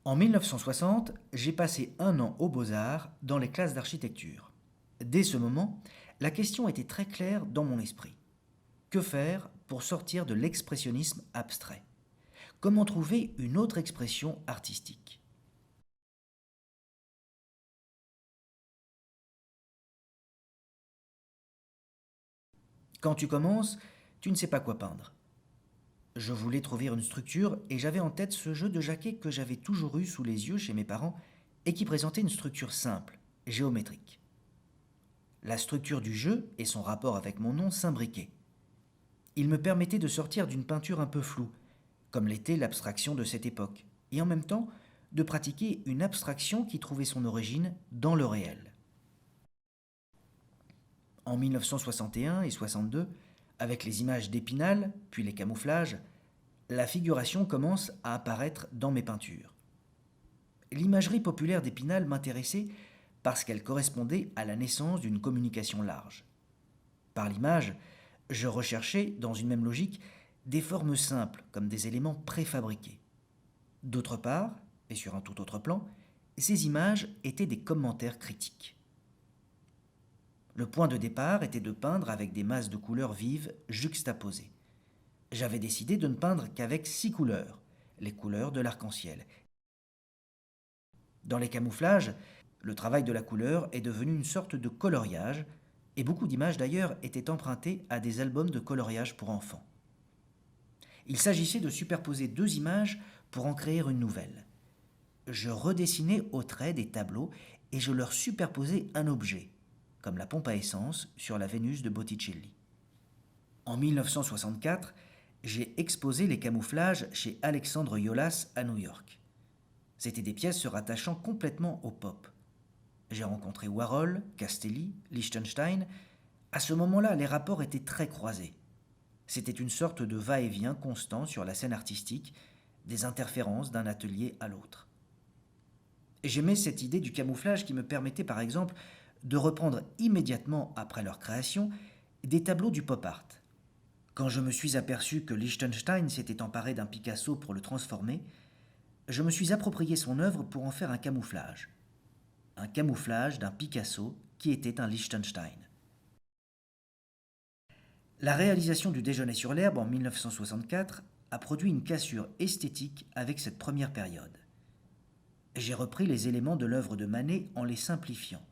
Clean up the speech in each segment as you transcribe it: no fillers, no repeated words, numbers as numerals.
En 1960, j'ai passé un an aux Beaux-Arts dans les classes d'architecture. Dès ce moment, la question était très claire dans mon esprit. Que faire pour sortir de l'expressionnisme abstrait? Comment trouver une autre expression artistique? Quand tu commences, tu ne sais pas quoi peindre. Je voulais trouver une structure et j'avais en tête ce jeu de jaquet que j'avais toujours eu sous les yeux chez mes parents et qui présentait une structure simple, géométrique. La structure du jeu et son rapport avec mon nom s'imbriquaient. Il me permettait de sortir d'une peinture un peu floue, comme l'était l'abstraction de cette époque, et en même temps de pratiquer une abstraction qui trouvait son origine dans le réel. En 1961 et 62, avec les images d'Épinal, puis les camouflages, la figuration commence à apparaître dans mes peintures. L'imagerie populaire d'Épinal m'intéressait parce qu'elle correspondait à la naissance d'une communication large. Par l'image, je recherchais, dans une même logique, des formes simples, comme des éléments préfabriqués. D'autre part, et sur un tout autre plan, ces images étaient des commentaires critiques. Le point de départ était de peindre avec des masses de couleurs vives juxtaposées. J'avais décidé de ne peindre qu'avec 6 couleurs, les couleurs de l'arc-en-ciel. Dans les camouflages, le travail de la couleur est devenu une sorte de coloriage, et beaucoup d'images d'ailleurs étaient empruntées à des albums de coloriage pour enfants. Il s'agissait de superposer deux images pour en créer une nouvelle. Je redessinais au trait des tableaux et je leur superposais un objet, comme la pompe à essence sur la Vénus de Botticelli. En 1964, j'ai exposé les camouflages chez Alexandre Yolas à New York. C'étaient des pièces se rattachant complètement au pop. J'ai rencontré Warhol, Castelli, Lichtenstein. À ce moment-là, les rapports étaient très croisés. C'était une sorte de va-et-vient constant sur la scène artistique, des interférences d'un atelier à l'autre. J'aimais cette idée du camouflage qui me permettait par exemple de reprendre immédiatement après leur création des tableaux du pop art. Quand je me suis aperçu que Lichtenstein s'était emparé d'un Picasso pour le transformer, je me suis approprié son œuvre pour en faire un camouflage. Un camouflage d'un Picasso qui était un Lichtenstein. La réalisation du Déjeuner sur l'herbe en 1964 a produit une cassure esthétique avec cette première période. J'ai repris les éléments de l'œuvre de Manet en les simplifiant.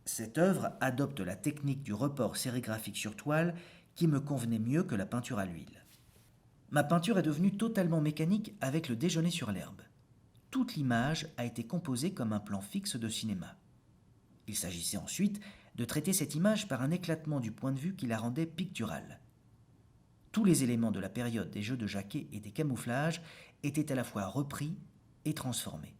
Cette œuvre adopte la technique du report sérigraphique sur toile qui me convenait mieux que la peinture à l'huile. Ma peinture est devenue totalement mécanique avec le Déjeuner sur l'herbe. Toute l'image a été composée comme un plan fixe de cinéma. Il s'agissait ensuite de traiter cette image par un éclatement du point de vue qui la rendait picturale. Tous les éléments de la période des jeux de jaquet et des camouflages étaient à la fois repris et transformés.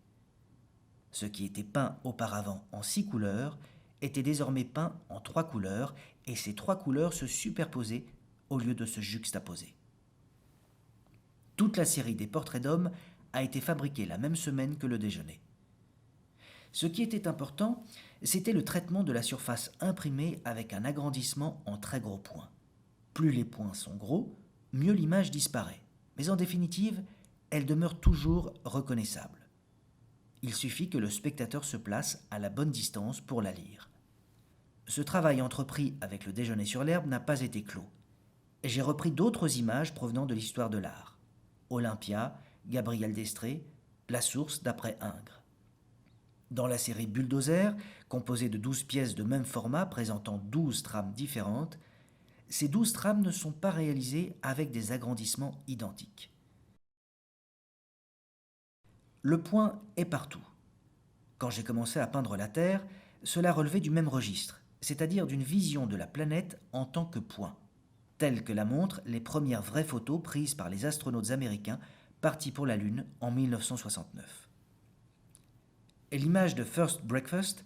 Ce qui était peint auparavant en 6 couleurs était désormais peint en 3 couleurs et ces 3 couleurs se superposaient au lieu de se juxtaposer. Toute la série des portraits d'hommes a été fabriquée la même semaine que le déjeuner. Ce qui était important, c'était le traitement de la surface imprimée avec un agrandissement en très gros points. Plus les points sont gros, mieux l'image disparaît. Mais en définitive, elle demeure toujours reconnaissable. Il suffit que le spectateur se place à la bonne distance pour la lire. Ce travail entrepris avec le Déjeuner sur l'herbe n'a pas été clos. J'ai repris d'autres images provenant de l'histoire de l'art. Olympia, Gabriel d'Estrée, La Source d'après Ingres. Dans la série Bulldozer, composée de 12 pièces de même format présentant 12 trames différentes, ces 12 trames ne sont pas réalisées avec des agrandissements identiques. Le point est partout. Quand j'ai commencé à peindre la Terre, cela relevait du même registre, c'est-à-dire d'une vision de la planète en tant que point, telle que la montrent les premières vraies photos prises par les astronautes américains partis pour la Lune en 1969. Et l'image de First Breakfast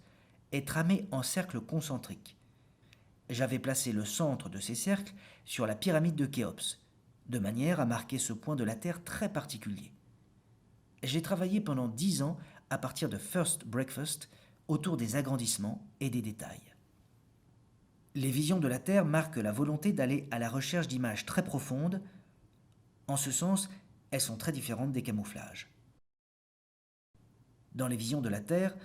est tramée en cercles concentriques. J'avais placé le centre de ces cercles sur la pyramide de Khéops, de manière à marquer ce point de la Terre très particulier. J'ai travaillé pendant 10 ans à partir de First Breakfast autour des agrandissements et des détails. Les visions de la Terre marquent la volonté d'aller à la recherche d'images très profondes. En ce sens, elles sont très différentes des camouflages. Dans les visions de la Terre,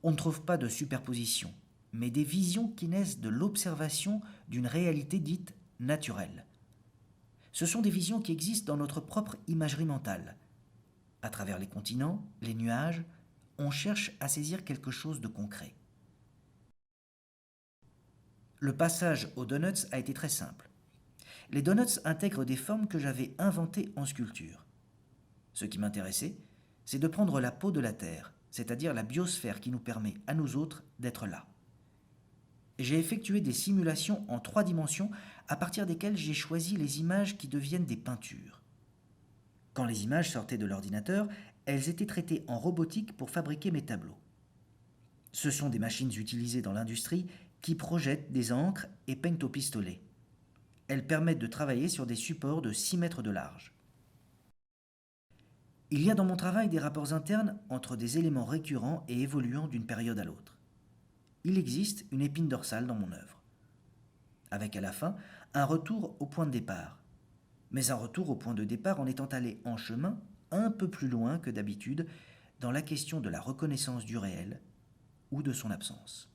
on ne trouve pas de superposition, mais des visions qui naissent de l'observation d'une réalité dite naturelle. Ce sont des visions qui existent dans notre propre imagerie mentale. À travers les continents, les nuages, on cherche à saisir quelque chose de concret. Le passage aux donuts a été très simple. Les donuts intègrent des formes que j'avais inventées en sculpture. Ce qui m'intéressait, c'est de prendre la peau de la Terre, c'est-à-dire la biosphère qui nous permet à nous autres d'être là. J'ai effectué des simulations en 3 dimensions à partir desquelles j'ai choisi les images qui deviennent des peintures. Quand les images sortaient de l'ordinateur, elles étaient traitées en robotique pour fabriquer mes tableaux. Ce sont des machines utilisées dans l'industrie qui projettent des encres et peignent au pistolet. Elles permettent de travailler sur des supports de 6 mètres de large. Il y a dans mon travail des rapports internes entre des éléments récurrents et évoluants d'une période à l'autre. Il existe une épine dorsale dans mon œuvre, avec à la fin un retour au point de départ, mais un retour au point de départ en étant allé en chemin un peu plus loin que d'habitude dans la question de la reconnaissance du réel ou de son absence.